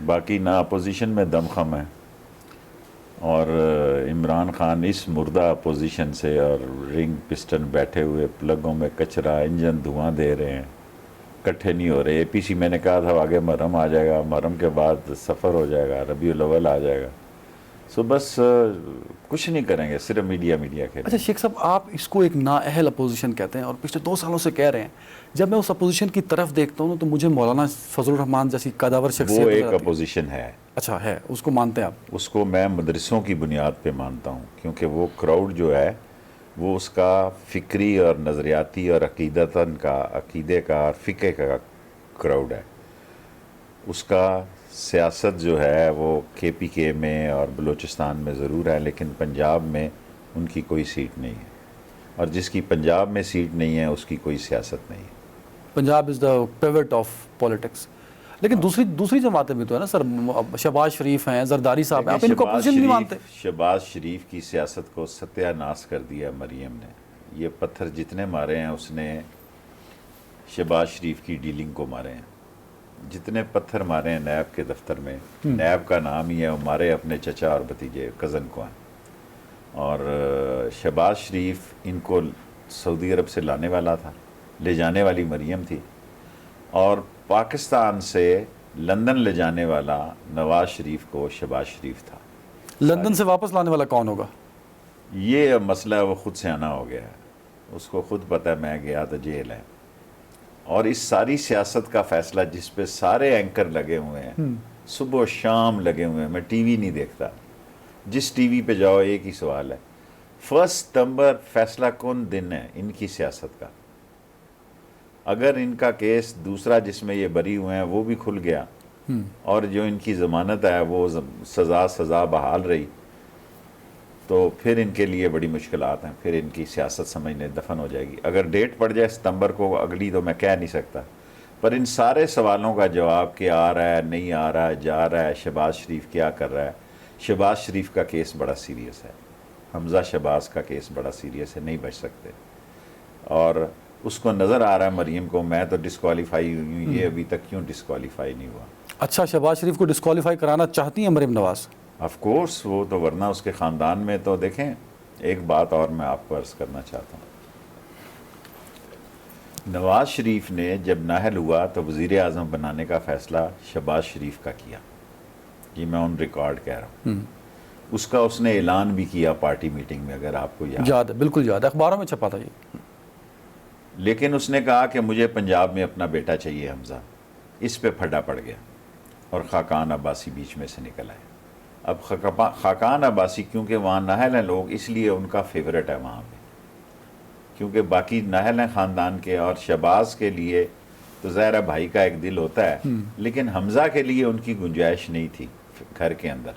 باقی نہ اپوزیشن میں دم خم ہے، اور عمران خان اس مردہ اپوزیشن سے اور رنگ پسٹن بیٹھے ہوئے پلگوں میں کچرا، انجن دھواں دے رہے ہیں، کٹھے نہیں ہو رہے۔ اے پی سی میں نے کہا تھا آگے محرم آ جائے گا، محرم کے بعد سفر ہو جائے گا، ربیع الاول آ جائے گا، سو بس کچھ نہیں کریں گے، صرف میڈیا کھیلیں۔ اچھا شیخ صاحب، آپ اس کو ایک نااہل اپوزیشن کہتے ہیں اور پچھلے 2 سالوں سے کہہ رہے ہیں۔ جب میں اس اپوزیشن کی طرف دیکھتا ہوں تو مجھے مولانا فضل الرحمان جیسی قداور شخصیت وہ نظر ایک آتی ہے۔ اپوزیشن ہے، اچھا ہے، اس کو مانتے ہیں آپ؟ اس کو میں مدرسوں کی بنیاد پہ مانتا ہوں، کیونکہ وہ کراؤڈ جو ہے وہ اس کا فکری اور نظریاتی اور عقیدے کا اور فقہ کا کراؤڈ ہے۔ اس کا سیاست جو ہے وہ کے پی کے میں اور بلوچستان میں ضرور ہے، لیکن پنجاب میں ان کی کوئی سیٹ نہیں ہے، اور جس کی پنجاب میں سیٹ نہیں ہے اس کی کوئی سیاست نہیں ہے۔ پنجاب از دا پیوٹ آف پالیٹکس۔ لیکن دوسری جماعتیں بھی تو ہے نا سر، شہباز شریف ہیں، زرداری صاحب ہیں، آپ ان کو اپوزیشن نہیں مانتے؟ شہباز شریف کی سیاست کو ستیہ ناش کر دیا مریم نے۔ یہ پتھر جتنے مارے ہیں اس نے شہباز شریف کی ڈیلنگ کو مارے ہیں۔ جتنے پتھر مارے ہیں نیب کے دفتر میں، نیب کا نام ہی ہے، وہ مارے اپنے چچا اور بھتیجے کزن کو ہیں۔ اور شہباز شریف ان کو سعودی عرب سے لانے والا تھا، لے جانے والی مریم تھی، اور پاکستان سے لندن لے جانے والا نواز شریف کو شہباز شریف تھا۔ لندن سے واپس لانے والا کون ہوگا؟ یہ مسئلہ وہ خود سے آنا ہو گیا ہے، اس کو خود پتہ ہے، میں گیا تو جیل ہے۔ اور اس ساری سیاست کا فیصلہ جس پہ سارے اینکر لگے ہوئے ہیں، صبح و شام لگے ہوئے ہیں، میں ٹی وی نہیں دیکھتا، جس ٹی وی پہ جاؤ ایک ہی سوال ہے، 1 ستمبر فیصلہ کون دن ہے ان کی سیاست کا؟ اگر ان کا کیس دوسرا جس میں یہ بری ہوئے ہیں وہ بھی کھل گیا، اور جو ان کی ضمانت ہے وہ سزا بحال رہی، تو پھر ان کے لیے بڑی مشکلات ہیں، پھر ان کی سیاست سمجھنے دفن ہو جائے گی۔ اگر ڈیٹ پڑ جائے ستمبر کو اگلی تو میں کہہ نہیں سکتا، پر ان سارے سوالوں کا جواب کہ آ رہا ہے، نہیں آ رہا ہے، جا رہا ہے، شہباز شریف کیا کر رہا ہے۔ شہباز شریف کا کیس بڑا سیریس ہے، حمزہ شہباز کا کیس بڑا سیریس ہے، نہیں بچ سکتے، اور اس کو نظر آ رہا ہے مریم کو، میں تو ڈسکوالیفائی ہوئی ہوں، یہ ابھی تک کیوں ڈسکوالیفائی نہیں ہوا؟ اچھا، شہباز شریف کو ڈسکوالیفائی کرانا چاہتی ہیں مریم نواز؟ آف کورس، وہ تو ورنہ اس کے خاندان میں تو دیکھیں، ایک بات اور میں آپ کو عرض کرنا چاہتا ہوں، نواز شریف نے جب نااہل ہوا تو وزیر اعظم بنانے کا فیصلہ شہباز شریف کا کیا، یہ میں آن ریکارڈ کہہ رہا ہوں۔ اس کا اس نے اعلان بھی کیا پارٹی میٹنگ میں، اگر آپ کو یاد ہے، بالکل یاد ہے، اخباروں میں چھپا تھا یہ۔ لیکن اس نے کہا کہ مجھے پنجاب میں اپنا بیٹا چاہیے حمزہ، اس پہ پھڈا پڑ گیا، اور خاقان عباسی بیچ میں سے نکل آئے۔ اب خاقان عباسی کیونکہ وہاں نااہل ہیں لوگ، اس لیے ان کا فیورٹ ہے وہاں پہ، کیونکہ باقی نااہل ہیں خاندان کے، اور شہباز کے لیے تو ظاہر ہے بھائی کا ایک دل ہوتا ہے، لیکن حمزہ کے لیے ان کی گنجائش نہیں تھی گھر کے اندر،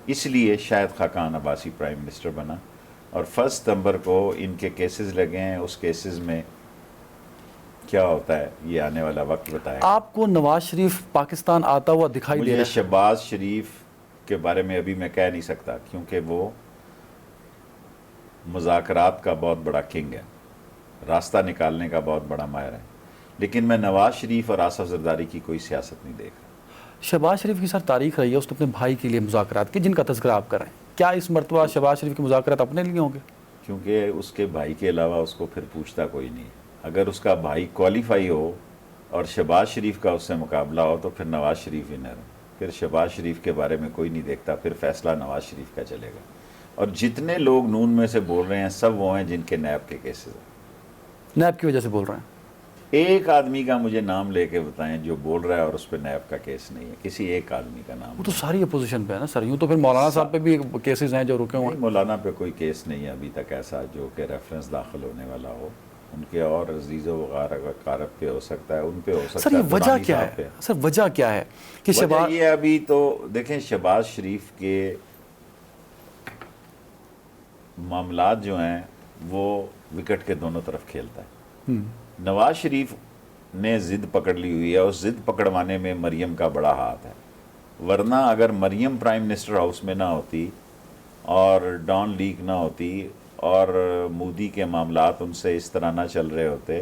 اس لیے شاید خاقان عباسی پرائم منسٹر بنا۔ اور 1 ستمبر کو ان کے کیسز لگے ہیں، اس کیسز میں کیا ہوتا ہے یہ آنے والا وقت بتائے گا۔ آپ کو نواز شریف پاکستان آتا ہوا دکھائی دے رہا مجھے ہے؟ شہباز شریف کے بارے میں ابھی میں کہہ نہیں سکتا، کیونکہ وہ مذاکرات کا بہت بڑا کنگ ہے، راستہ نکالنے کا بہت بڑا ماہر ہے، لیکن میں نواز شریف اور آصف زرداری کی کوئی سیاست نہیں دیکھ رہا۔ شہباز شریف کی سر تاریخ رہی ہے اس نے اپنے بھائی کے لیے مذاکرات کی، جن کا تذکرہ آپ کر رہے ہیں، کیا اس مرتبہ شہباز شریف کے مذاکرات اپنے لیے ہوں گے؟ کیونکہ اس کے بھائی کے علاوہ اس کو پھر پوچھتا کوئی نہیں۔ اگر اس کا بھائی کوالیفائی ہو اور شہباز شریف کا اس سے مقابلہ ہو تو پھر نواز شریف ونر ہے، پھر شہباز شریف کے بارے میں کوئی نہیں دیکھتا، پھر فیصلہ نواز شریف کا چلے گا۔ اور جتنے لوگ نون میں سے بول رہے ہیں سب وہ ہیں جن کے نیب کے کیسز ہیں۔ نیب کی وجہ سے بول رہے ہیں؟ ایک آدمی کا مجھے نام لے کے بتائیں جو بول رہا ہے اور اس پہ نیب کا کیس نہیں ہے، کسی ایک آدمی کا نام۔ وہ تو ساری اپوزیشن پہ ہے نا سر، یوں تو پھر مولانا صاحب پہ بھی کیسز ہیں جو رکے ہوئے ہیں۔ مولانا پہ کوئی کیس نہیں ہے ابھی تک ایسا جو کہ ریفرنس داخل ہونے والا ہو، ان کے اور عزیز و قارب پہ ہو سکتا ہے، ان پہ ہو سکتا ہے۔ سر یہ وجہ کیا ہے؟ سر وجہ کیا ہے کہ وجہ یہ ابھی تو دیکھیں شہباز شریف کے معاملات جو ہیں وہ وکٹ کے دونوں طرف کھیلتا ہے۔ نواز شریف نے ضد پکڑ لی ہوئی ہے، اس ضد پکڑوانے میں مریم کا بڑا ہاتھ ہے، ورنہ اگر مریم پرائم منسٹر ہاؤس میں نہ ہوتی اور ڈان لیک نہ ہوتی اور مودی کے معاملات ان سے اس طرح نہ چل رہے ہوتے،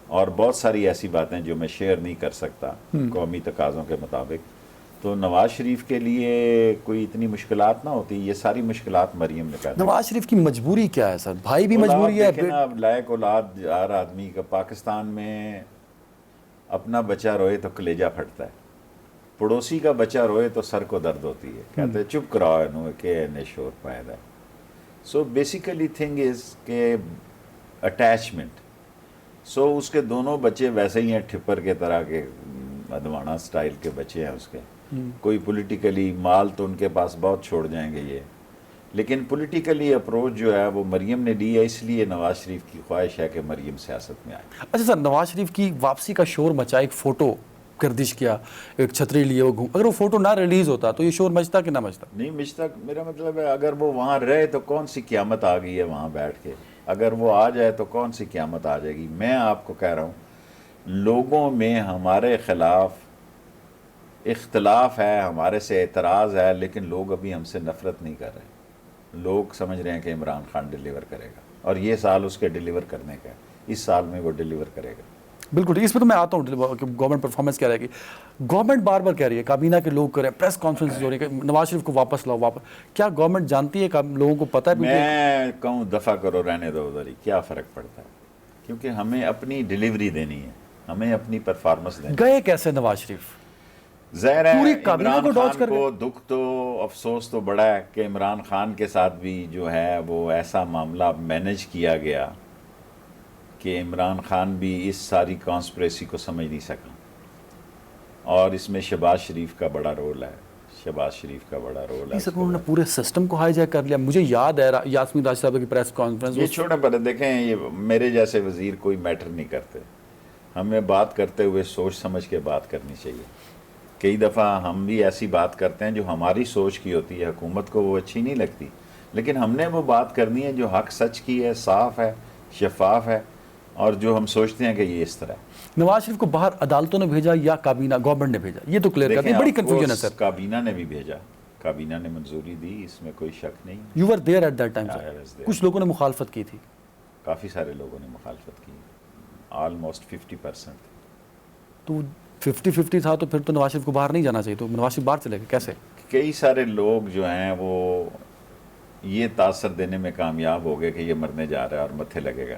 اور بہت ساری ایسی باتیں جو میں شیئر نہیں کر سکتا قومی تقاضوں کے مطابق، تو نواز شریف کے لیے کوئی اتنی مشکلات نہ ہوتی. یہ ساری مشکلات مریم نے پیدا. نواز شریف کی مجبوری کیا ہے سر؟ بھائی بھی مجبوری ہے. دیکھیں نا اب لائق اولاد ہر آدمی کا پاکستان میں اپنا بچہ روئے تو کلیجہ پھٹتا ہے, پڑوسی کا بچہ روئے تو سر کو درد ہوتی ہے. کہتے ہیں چپ کراؤ انہوں کہ انہیں شور پیدا ہے. سو بیسیکلی تھنگ از کہ اٹیچمنٹ. سو اس کے دونوں بچے ویسے ہی ہیں ٹھپر کے طرح کے, ادوانہ سٹائل کے بچے ہیں اس کے. کوئی پولیٹیکلی مال تو ان کے پاس بہت چھوڑ جائیں گے یہ, لیکن پولیٹیکلی اپروچ جو ہے وہ مریم نے لی ہے, اس لیے نواز شریف کی خواہش ہے کہ مریم سیاست میں آئے. اچھا سر, نواز شریف کی واپسی کا شور مچا, ایک فوٹو گردش کیا, ایک چھتری لیے وہ گھوم, اگر وہ فوٹو نہ ریلیز ہوتا تو یہ شور مچتا کہ نہ مچتا؟ نہیں مجھتا. میرا مطلب ہے اگر وہ وہاں رہے تو کون سی قیامت آ گئی ہے وہاں بیٹھ کے. اگر وہ آ جائے تو کون سی قیامت آ جائے گی. میں آپ کو کہہ رہا ہوں لوگوں میں ہمارے خلاف اختلاف ہے, ہمارے سے اعتراض ہے, لیکن لوگ ابھی ہم سے نفرت نہیں کر رہے. لوگ سمجھ رہے ہیں کہ عمران خان ڈیلیور کرے گا, اور یہ سال اس کے ڈیلیور کرنے کا ہے. اس سال میں وہ ڈیلیور کرے گا. بالکل ٹھیک. اس پہ تو میں آتا ہوں کہ گورنمنٹ پرفارمنس کیا رہے گی. گورنمنٹ بار بار کہہ رہی ہے, کابینہ کے لوگ کریں, پریس کانفرنس ہو رہی ہے کہ نواز شریف کو واپس لاؤ واپس. کیا گورنمنٹ جانتی ہے, لوگوں کو پتہ ہے؟ میں کہوں دفع کرو, رہنے دو ادھر ہی, کیا فرق پڑتا ہے. کیونکہ ہمیں اپنی ڈیلیوری دینی ہے, ہمیں اپنی پرفارمنس دینی ہے. گئے کیسے نواز شریف؟ ظاہر ہے پوری کابینہ کو عمران ڈاج خان کر کو دکھ تو افسوس تو بڑا ہے کہ عمران خان کے ساتھ بھی جو ہے وہ ایسا معاملہ مینج کیا گیا کہ عمران خان بھی اس ساری کانسپریسی کو سمجھ نہیں سکا, اور اس میں شہباز شریف کا بڑا رول ہے. شہباز شریف کا بڑا رول ہے. انہوں نے پورے سسٹم کو ہائی جیک کر لیا. مجھے یاد ہے یاسمین راشد صاحب کی پریس کانفرنس, یہ چھوٹے پر دیکھیں, یہ میرے جیسے وزیر کوئی میٹر نہیں کرتے. ہمیں بات کرتے ہوئے سوچ سمجھ کے بات کرنی چاہیے. کئی دفعہ ہم بھی ایسی بات کرتے ہیں جو ہماری سوچ کی ہوتی ہے, حکومت کو وہ اچھی نہیں لگتی, لیکن ہم نے وہ بات کرنی ہے جو حق سچ کی ہے, صاف ہے, شفاف ہے, اور جو ہم سوچتے ہیں کہ یہ اس طرح ہے. نواز شریف کو باہر عدالتوں نے بھیجا یا کابینہ گورنمنٹ نے بھیجا, یہ تو کلیئر کرتے ہیں. بڑی کنفیوژن ہے سر. کابینہ نے بھی بھیجا, کابینہ نے منظوری دی, اس میں کوئی شک نہیں. You are there at that time sir. کچھ لوگوں نے مخالفت کی تھی, کافی سارے لوگوں نے مخالفت کی, آلموسٹ 50%. تو 50-50 تھا, تو پھر تو نواز شریف کو باہر نہیں جانا چاہیے. تو نواز شریف باہر چلے گئے کیسے؟ کئی سارے لوگ جو ہیں وہ یہ تاثر دینے میں کامیاب ہو گئے کہ یہ مرنے جا رہا ہے اور متھے لگے گا.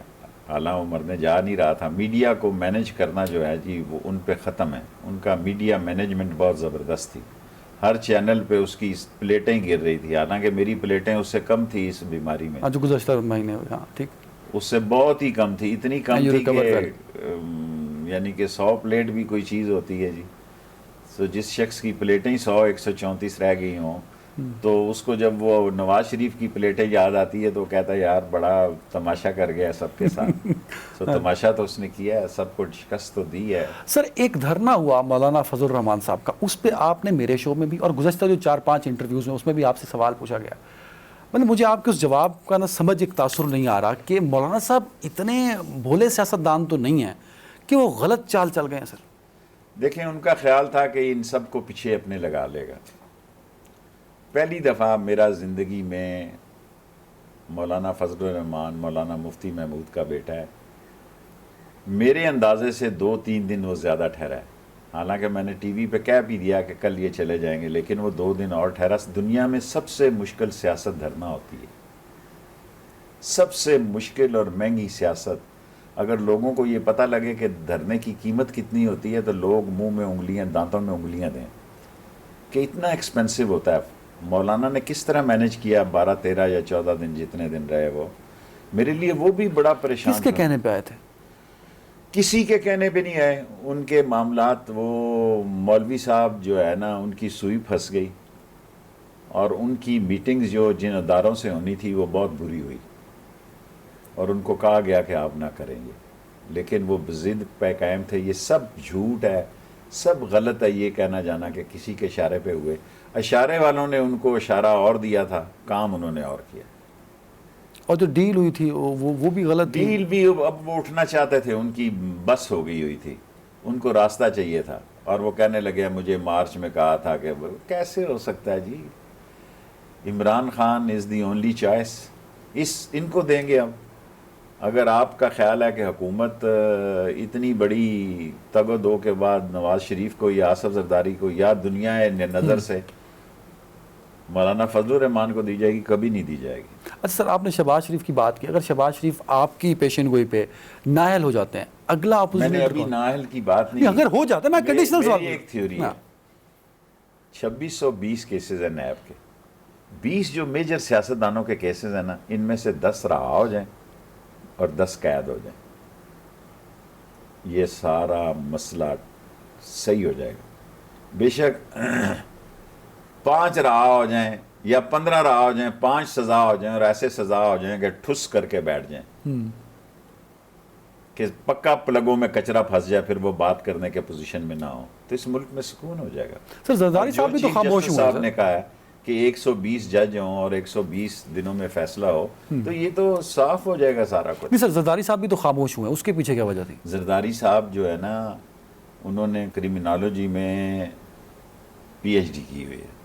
حالانکہ وہ مرنے جا نہیں رہا تھا. میڈیا کو مینج کرنا جو ہے جی وہ ان پہ ختم ہے. ان کا میڈیا مینجمنٹ بہت زبردست تھی. ہر چینل پہ اس کی پلیٹیں گر رہی تھی, حالانکہ میری پلیٹیں اس سے کم تھی اس بیماری میں. جو گزشتہ مہینے ہوئے, ہاں ٹھیک, اس سے بہت ہی کم تھی. اتنی کم تھی کہ یعنی کہ 100 پلیٹ بھی کوئی چیز ہوتی ہے جی. تو جس شخص کی پلیٹیں 134 رہ گئی ہوں, تو اس کو جب وہ نواز شریف کی پلیٹیں یاد آتی ہے تو کہتا ہے یار بڑا تماشا کر گیا سب کے ساتھ. تو تماشا تو اس نے کیا ہے, سب کو شکست تو دی ہے. سر ایک دھرنا ہوا مولانا فضل الرحمان صاحب کا, اس پہ آپ نے میرے شو میں بھی اور گزشتہ جو 4-5 انٹرویوز میں اس میں بھی آپ سے سوال پوچھا گیا. مطلب مجھے آپ کے اس جواب کا سمجھ ایک تاثر نہیں آ رہا کہ مولانا صاحب اتنے بھولے سیاستدان تو نہیں ہیں کہ وہ غلط چال چل گئے ہیں. سر دیکھیں, ان کا خیال تھا کہ ان سب کو پیچھے اپنے لگا لے گا. پہلی دفعہ میرا زندگی میں مولانا فضل الرحمان مولانا مفتی محمود کا بیٹا ہے. میرے اندازے سے 2-3 دن وہ زیادہ ٹھہرا ہے. حالانکہ میں نے ٹی وی پہ کہہ بھی دیا کہ کل یہ چلے جائیں گے, لیکن وہ 2 دن اور ٹھہرا. دنیا میں سب سے مشکل سیاست دھرنا ہوتی ہے, سب سے مشکل اور مہنگی سیاست. اگر لوگوں کو یہ پتہ لگے کہ دھرنے کی قیمت کتنی ہوتی ہے تو لوگ منہ میں انگلیاں, دانتوں میں انگلیاں دیں کہ اتنا ایکسپینسو ہوتا ہے. مولانا نے کس طرح مینج کیا 12-13 یا 14 دن جتنے دن رہے وہ, میرے لیے وہ بھی بڑا پریشان. کس کے کہنے پہ آئے تھے؟ کسی کے کہنے پہ نہیں آئے. ان کے معاملات, وہ مولوی صاحب جو ہے نا ان کی سوئی پھنس گئی, اور ان کی میٹنگز جو جن اداروں سے ہونی تھی وہ بہت بری ہوئی, اور ان کو کہا گیا کہ آپ نہ کریں گے, لیکن وہ ضد پہ قائم تھے. یہ سب جھوٹ ہے, سب غلط ہے یہ کہنا جانا کہ کسی کے اشارے پہ ہوئے. اشارے والوں نے ان کو اشارہ اور دیا تھا, کام انہوں نے اور کیا. اور جو ڈیل ہوئی تھی وہ بھی غلط تھی. ڈیل بھی اب وہ اٹھنا چاہتے تھے, ان کی بس ہو گئی ہوئی تھی, ان کو راستہ چاہیے تھا, اور وہ کہنے لگے مجھے مارچ میں کہا تھا کہ کیسے ہو سکتا ہے جی, عمران خان از دی اونلی چوائس, ان کو دیں گے. اب اگر آپ کا خیال ہے کہ حکومت اتنی بڑی تگ و دو کے بعد نواز شریف کو یا آصف زرداری کو یا دنیا نظر سے مولانا فضل الرحمان کو دی جائے گی، کبھی نہیں دی جائے گی۔ اچھا سر، آپ نے شہباز شریف کی بات کی، اگر شہباز شریف آپ کی پیشن گوئی پہ نااہل ہو جاتے ہیں، اگلا میں اپوزیشن نے ابھی نااہل کی بات نہیں اگر ہو جاتا ہے، میں کنڈیشنل سوال میری ایک تھیوری ہے، 2620 کیسز ہیں نیب کے، 20 جو میجر سیاستدانوں کے کیسز ہیں نا، ان میں سے 10 رہا ہو جائیں اور 10 قید ہو جائیں، یہ سارا مسئلہ صحیح ہو جائے گا۔ بے شک 5 رہا ہو جائیں یا 15 رہا ہو جائیں، 5 سزا ہو جائیں اور ایسے سزا ہو جائیں کہ ٹھس کر کے بیٹھ جائیں کہ پکا پلگوں میں کچرا پھنس جائے، پھر وہ بات کرنے کے پوزیشن میں نہ ہو، تو اس ملک میں سکون ہو جائے گا۔ سر زرداری صاحب بھی تو خاموش ہوئے صاحب نے کہا ہے کہ 120 جج ہوں اور 120 دنوں میں فیصلہ ہو، تو یہ تو صاف ہو جائے گا سارا کچھ۔ نہیں سر، زرداری صاحب بھی تو خاموش ہوئے ہیں، اس کے پیچھے کیا وجہ تھی؟ زرداری صاحب جو ہے نا، انہوں نے کرمنالوجی میں پی ایچ ڈی کی ہوئی ہے۔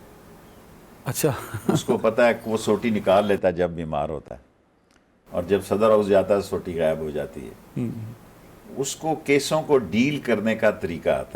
اچھا اس کو پتہ ہے کہ وہ سوٹی نکال لیتا ہے جب بیمار ہوتا ہے، اور جب صدر ہاؤس جاتا ہے سوٹی غائب ہو جاتی ہے۔ اس کو کیسوں کو ڈیل کرنے کا طریقہ آتا ہے۔